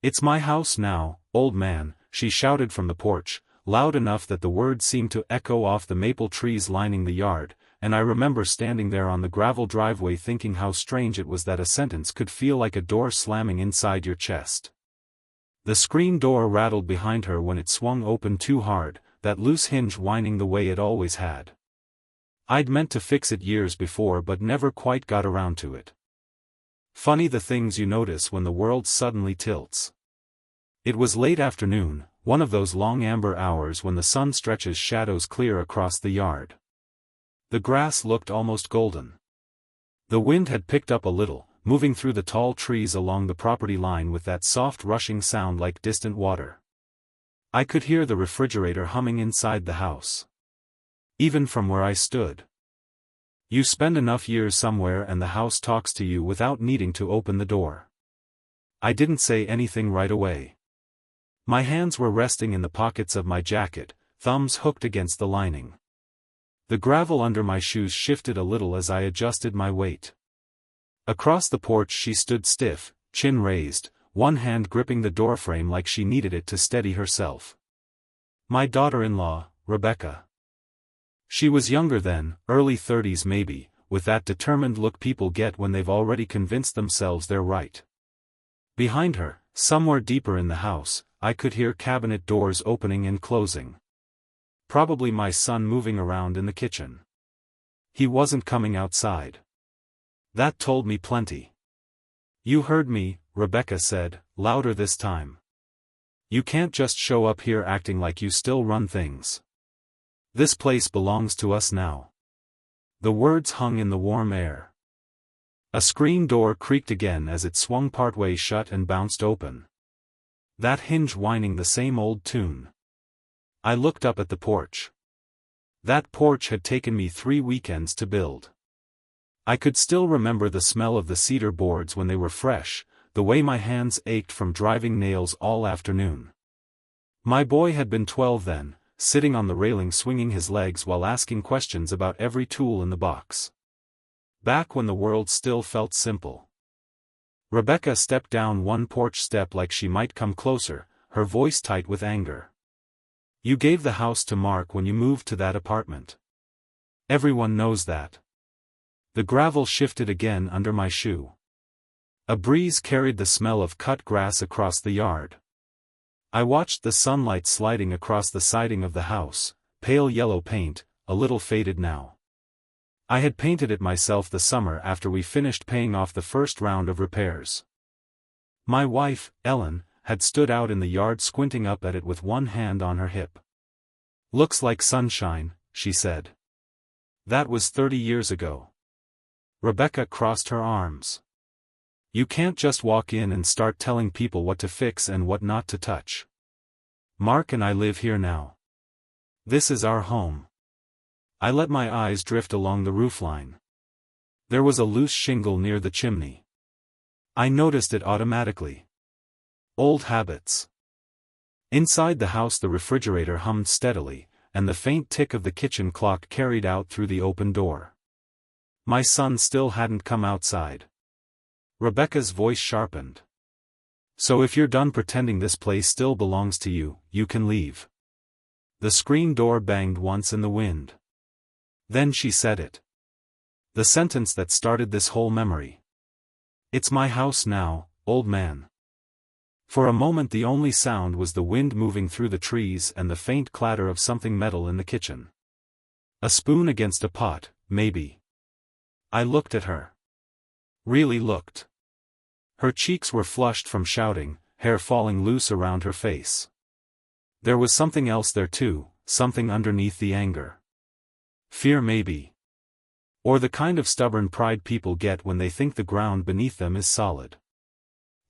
"It's my house now, old man," she shouted from the porch, loud enough that the words seemed to echo off the maple trees lining the yard, and I remember standing there on the gravel driveway thinking how strange it was that a sentence could feel like a door slamming inside your chest. The screen door rattled behind her when it swung open too hard, that loose hinge whining the way it always had. I'd meant to fix it years before but never quite got around to it. Funny the things you notice when the world suddenly tilts. It was late afternoon, one of those long amber hours when the sun stretches shadows clear across the yard. The grass looked almost golden. The wind had picked up a little, moving through the tall trees along the property line with that soft rushing sound like distant water. I could hear the refrigerator humming inside the house. Even from where I stood. You spend enough years somewhere and the house talks to you without needing to open the door. I didn't say anything right away. My hands were resting in the pockets of my jacket, thumbs hooked against the lining. The gravel under my shoes shifted a little as I adjusted my weight. Across the porch she stood stiff, chin raised, one hand gripping the doorframe like she needed it to steady herself. My daughter-in-law, Rebecca. She was younger then, early 30s maybe, with that determined look people get when they've already convinced themselves they're right. Behind her, somewhere deeper in the house, I could hear cabinet doors opening and closing. Probably my son moving around in the kitchen. He wasn't coming outside. That told me plenty. "You heard me," Rebecca said, louder this time. "You can't just show up here acting like you still run things. This place belongs to us now." The words hung in the warm air. A screen door creaked again as it swung partway shut and bounced open. That hinge whining the same old tune. I looked up at the porch. That porch had taken me 3 weekends to build. I could still remember the smell of the cedar boards when they were fresh, the way my hands ached from driving nails all afternoon. My boy had been 12 then, sitting on the railing swinging his legs while asking questions about every tool in the box. Back when the world still felt simple. Rebecca stepped down one porch step like she might come closer, her voice tight with anger. "You gave the house to Mark when you moved to that apartment. Everyone knows that." The gravel shifted again under my shoe. A breeze carried the smell of cut grass across the yard. I watched the sunlight sliding across the siding of the house, pale yellow paint, a little faded now. I had painted it myself the summer after we finished paying off the first round of repairs. My wife, Ellen, had stood out in the yard squinting up at it with one hand on her hip. "Looks like sunshine," she said. That was 30 years ago. Rebecca crossed her arms. "You can't just walk in and start telling people what to fix and what not to touch. Mark and I live here now. This is our home." I let my eyes drift along the roofline. There was a loose shingle near the chimney. I noticed it automatically. Old habits. Inside the house the refrigerator hummed steadily, and the faint tick of the kitchen clock carried out through the open door. My son still hadn't come outside. Rebecca's voice sharpened. "So if you're done pretending this place still belongs to you, you can leave." The screen door banged once in the wind. Then she said it. The sentence that started this whole memory. "It's my house now, old man." For a moment the only sound was the wind moving through the trees and the faint clatter of something metal in the kitchen. A spoon against a pot, maybe. I looked at her. Really looked. Her cheeks were flushed from shouting, hair falling loose around her face. There was something else there too, something underneath the anger. Fear maybe. Or the kind of stubborn pride people get when they think the ground beneath them is solid.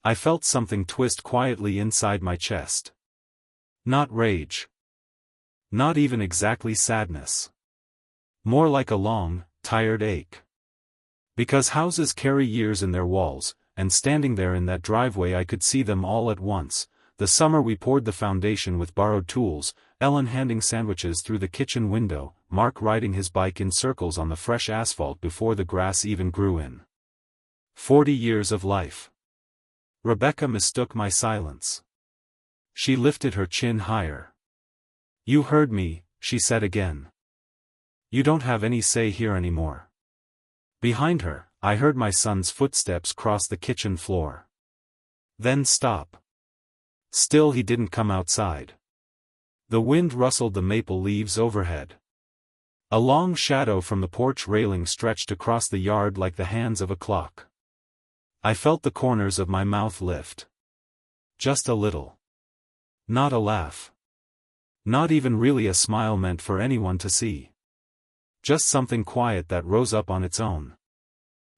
I felt something twist quietly inside my chest. Not rage. Not even exactly sadness. More like a long, tired ache. Because houses carry years in their walls, and standing there in that driveway I could see them all at once. The summer we poured the foundation with borrowed tools, Ellen handing sandwiches through the kitchen window, Mark riding his bike in circles on the fresh asphalt before the grass even grew in. 40 years of life. Rebecca mistook my silence. She lifted her chin higher. "You heard me," she said again. "You don't have any say here anymore." Behind her, I heard my son's footsteps cross the kitchen floor. Then stop. Still he didn't come outside. The wind rustled the maple leaves overhead. A long shadow from the porch railing stretched across the yard like the hands of a clock. I felt the corners of my mouth lift. Just a little. Not a laugh. Not even really a smile meant for anyone to see. Just something quiet that rose up on its own.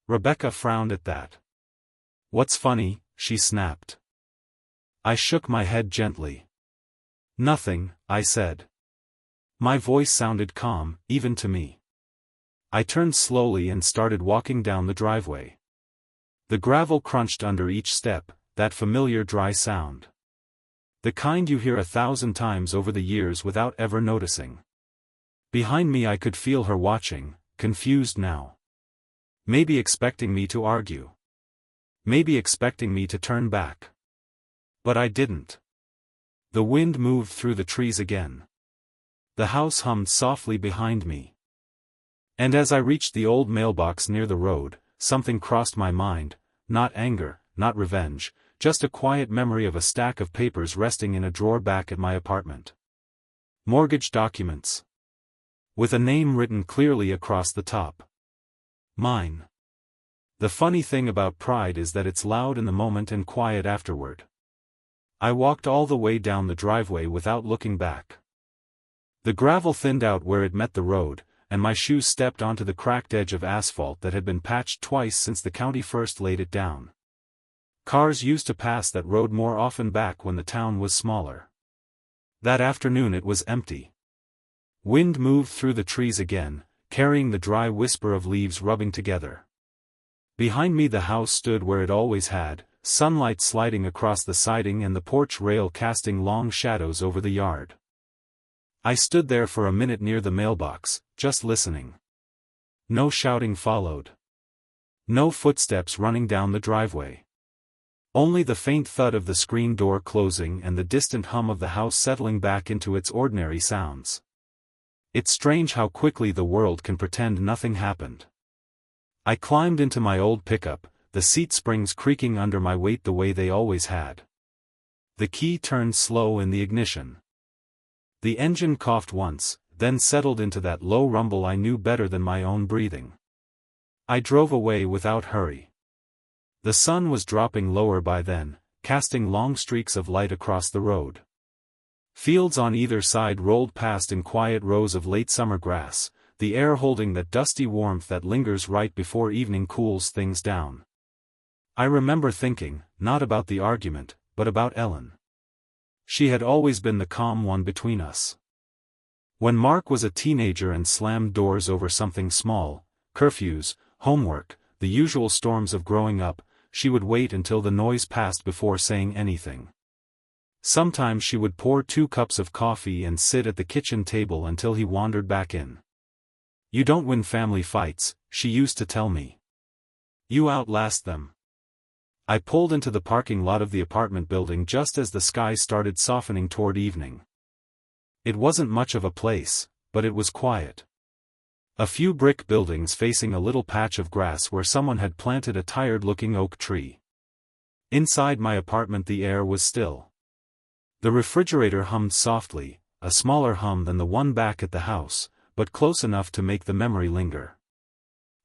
Rebecca frowned at that. "What's funny?" she snapped. I shook my head gently. "Nothing," I said. My voice sounded calm, even to me. I turned slowly and started walking down the driveway. The gravel crunched under each step, that familiar dry sound. The kind you hear 1,000 times over the years without ever noticing. Behind me I could feel her watching, confused now. Maybe expecting me to argue. Maybe expecting me to turn back. But I didn't. The wind moved through the trees again. The house hummed softly behind me. And as I reached the old mailbox near the road, something crossed my mind, not anger, not revenge, just a quiet memory of a stack of papers resting in a drawer back at my apartment. Mortgage documents. With a name written clearly across the top. Mine. The funny thing about pride is that it's loud in the moment and quiet afterward. I walked all the way down the driveway without looking back. The gravel thinned out where it met the road, and my shoes stepped onto the cracked edge of asphalt that had been patched twice since the county first laid it down. Cars used to pass that road more often back when the town was smaller. That afternoon it was empty. Wind moved through the trees again, carrying the dry whisper of leaves rubbing together. Behind me the house stood where it always had, sunlight sliding across the siding and the porch rail casting long shadows over the yard. I stood there for a minute near the mailbox, just listening. No shouting followed. No footsteps running down the driveway. Only the faint thud of the screen door closing and the distant hum of the house settling back into its ordinary sounds. It's strange how quickly the world can pretend nothing happened. I climbed into my old pickup, the seat springs creaking under my weight the way they always had. The key turned slow in the ignition. The engine coughed once, then settled into that low rumble I knew better than my own breathing. I drove away without hurry. The sun was dropping lower by then, casting long streaks of light across the road. Fields on either side rolled past in quiet rows of late summer grass, the air holding that dusty warmth that lingers right before evening cools things down. I remember thinking, not about the argument, but about Ellen. She had always been the calm one between us. When Mark was a teenager and slammed doors over something small, curfews, homework, the usual storms of growing up, she would wait until the noise passed before saying anything. Sometimes she would pour 2 cups of coffee and sit at the kitchen table until he wandered back in. "You don't win family fights," she used to tell me. "You outlast them." I pulled into the parking lot of the apartment building just as the sky started softening toward evening. It wasn't much of a place, but it was quiet. A few brick buildings facing a little patch of grass where someone had planted a tired-looking oak tree. Inside my apartment the air was still. The refrigerator hummed softly, a smaller hum than the one back at the house, but close enough to make the memory linger.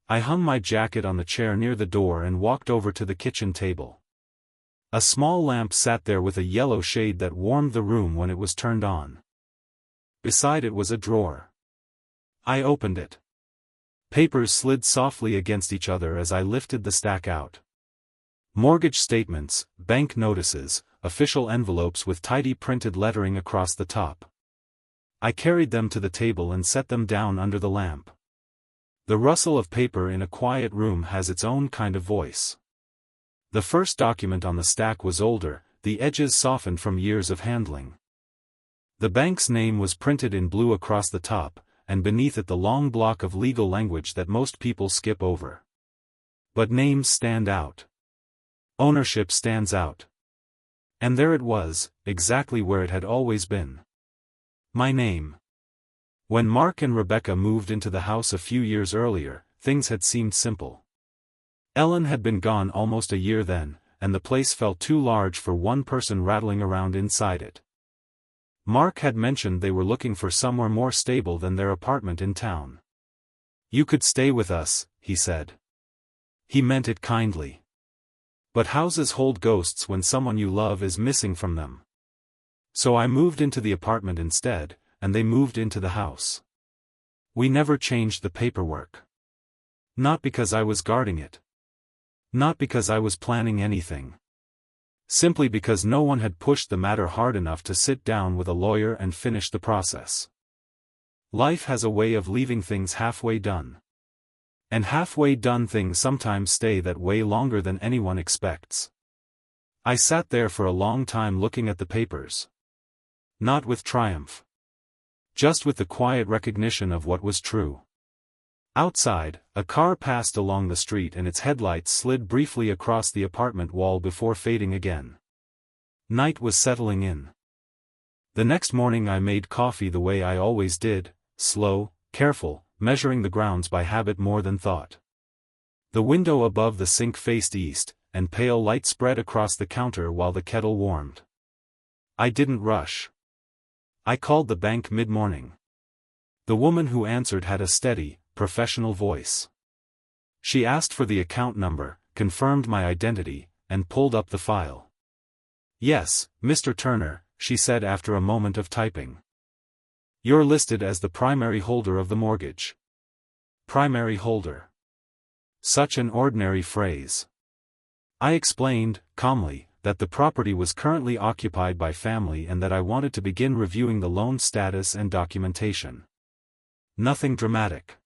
I hung my jacket on the chair near the door and walked over to the kitchen table. A small lamp sat there with a yellow shade that warmed the room when it was turned on. Beside it was a drawer. I opened it. Papers slid softly against each other as I lifted the stack out. Mortgage statements, bank notices, official envelopes with tidy printed lettering across the top. I carried them to the table and set them down under the lamp. The rustle of paper in a quiet room has its own kind of voice. The first document on the stack was older, the edges softened from years of handling. The bank's name was printed in blue across the top, and beneath it the long block of legal language that most people skip over. But names stand out. Ownership stands out. And there it was, exactly where it had always been. My name. When Mark and Rebecca moved into the house a few years earlier, things had seemed simple. Ellen had been gone almost a year then, and the place felt too large for one person rattling around inside it. Mark had mentioned they were looking for somewhere more stable than their apartment in town. "You could stay with us," he said. He meant it kindly. But houses hold ghosts when someone you love is missing from them. So I moved into the apartment instead, and they moved into the house. We never changed the paperwork. Not because I was guarding it. Not because I was planning anything. Simply because no one had pushed the matter hard enough to sit down with a lawyer and finish the process. Life has a way of leaving things halfway done. And halfway done things sometimes stay that way longer than anyone expects. I sat there for a long time looking at the papers. Not with triumph. Just with the quiet recognition of what was true. Outside, a car passed along the street and its headlights slid briefly across the apartment wall before fading again. Night was settling in. The next morning I made coffee the way I always did, slow, careful, measuring the grounds by habit more than thought. The window above the sink faced east, and pale light spread across the counter while the kettle warmed. I didn't rush. I called the bank mid-morning. The woman who answered had a steady, professional voice. She asked for the account number, confirmed my identity, and pulled up the file. "Yes, Mr. Turner," she said after a moment of typing. "You're listed as the primary holder of the mortgage." Primary holder. Such an ordinary phrase. I explained, calmly, that the property was currently occupied by family and that I wanted to begin reviewing the loan status and documentation. Nothing dramatic.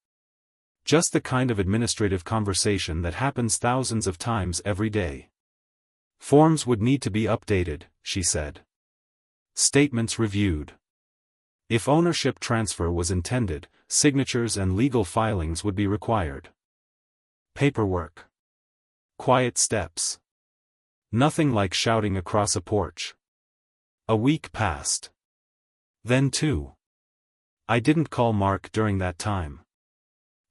Just the kind of administrative conversation that happens thousands of times every day. Forms would need to be updated, she said. Statements reviewed. If ownership transfer was intended, signatures and legal filings would be required. Paperwork. Quiet steps. Nothing like shouting across a porch. A week passed. Then 2. I didn't call Mark during that time.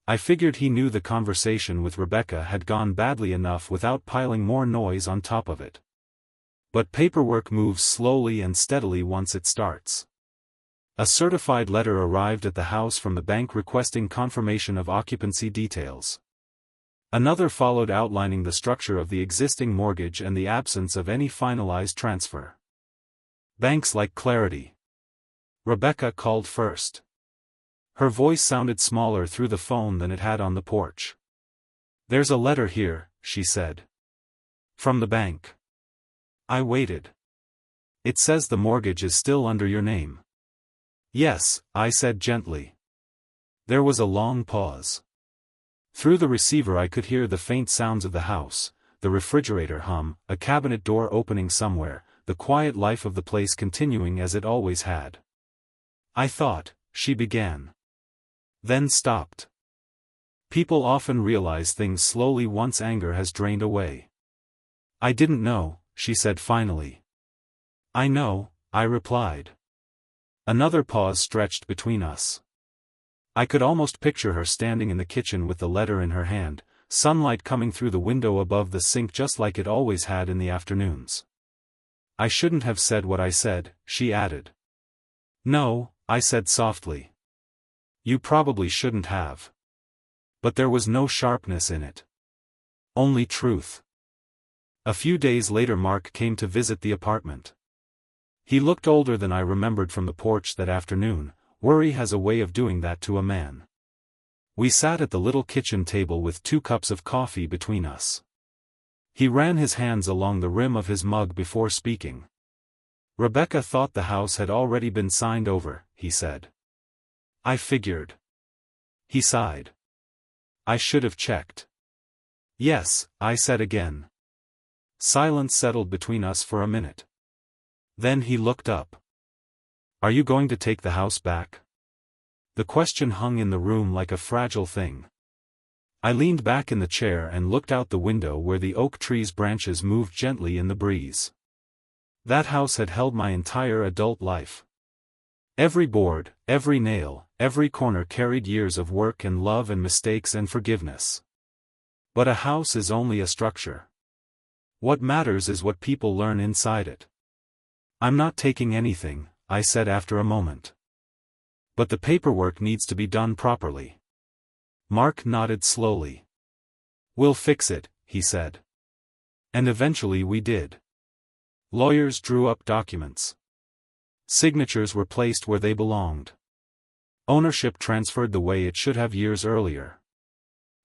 I figured he knew the conversation with Rebecca had gone badly enough without piling more noise on top of it. But paperwork moves slowly and steadily once it starts. A certified letter arrived at the house from the bank requesting confirmation of occupancy details. Another followed outlining the structure of the existing mortgage and the absence of any finalized transfer. Banks like clarity. Rebecca called first. Her voice sounded smaller through the phone than it had on the porch. "There's a letter here," she said. "From the bank." I waited. "It says the mortgage is still under your name." "Yes," I said gently. There was a long pause. Through the receiver I could hear the faint sounds of the house, the refrigerator hum, a cabinet door opening somewhere, the quiet life of the place continuing as it always had. "I thought," she began. Then stopped. People often realize things slowly once anger has drained away. "I didn't know," she said finally. "I know," I replied. Another pause stretched between us. I could almost picture her standing in the kitchen with the letter in her hand, sunlight coming through the window above the sink just like it always had in the afternoons. "I shouldn't have said what I said," she added. "No," I said softly. "You probably shouldn't have." But there was no sharpness in it. Only truth. A few days later Mark came to visit the apartment. He looked older than I remembered from the porch that afternoon. Worry has a way of doing that to a man. We sat at the little kitchen table with 2 cups of coffee between us. He ran his hands along the rim of his mug before speaking. "Rebecca thought the house had already been signed over," he said. "I figured." He sighed. "I should have checked." "Yes," I said again. Silence settled between us for a minute. Then he looked up. "Are you going to take the house back?" The question hung in the room like a fragile thing. I leaned back in the chair and looked out the window where the oak tree's branches moved gently in the breeze. That house had held my entire adult life. Every board, every nail, every corner carried years of work and love and mistakes and forgiveness. But a house is only a structure. What matters is what people learn inside it. I'm not taking anything, I said after a moment. But the paperwork needs to be done properly. Mark nodded slowly. We'll fix it, he said. And eventually we did. Lawyers drew up documents. Signatures were placed where they belonged. Ownership transferred the way it should have years earlier.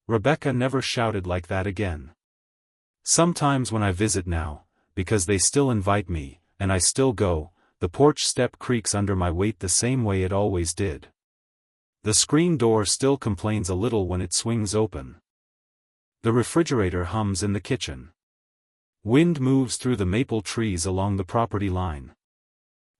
Rebecca never shouted like that again. Sometimes when I visit now, because they still invite me, and I still go, the porch step creaks under my weight the same way it always did. The screen door still complains a little when it swings open. The refrigerator hums in the kitchen. Wind moves through the maple trees along the property line.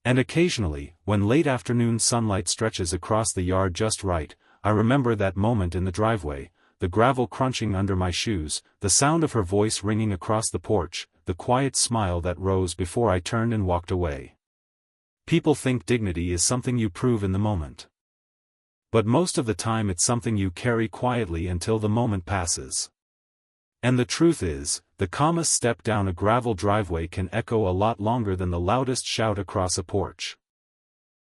And occasionally, when late afternoon sunlight stretches across the yard just right, I remember that moment in the driveway, the gravel crunching under my shoes, the sound of her voice ringing across the porch, the quiet smile that rose before I turned and walked away. People think dignity is something you prove in the moment. But most of the time it's something you carry quietly until the moment passes. And the truth is, the calmest step down a gravel driveway can echo a lot longer than the loudest shout across a porch.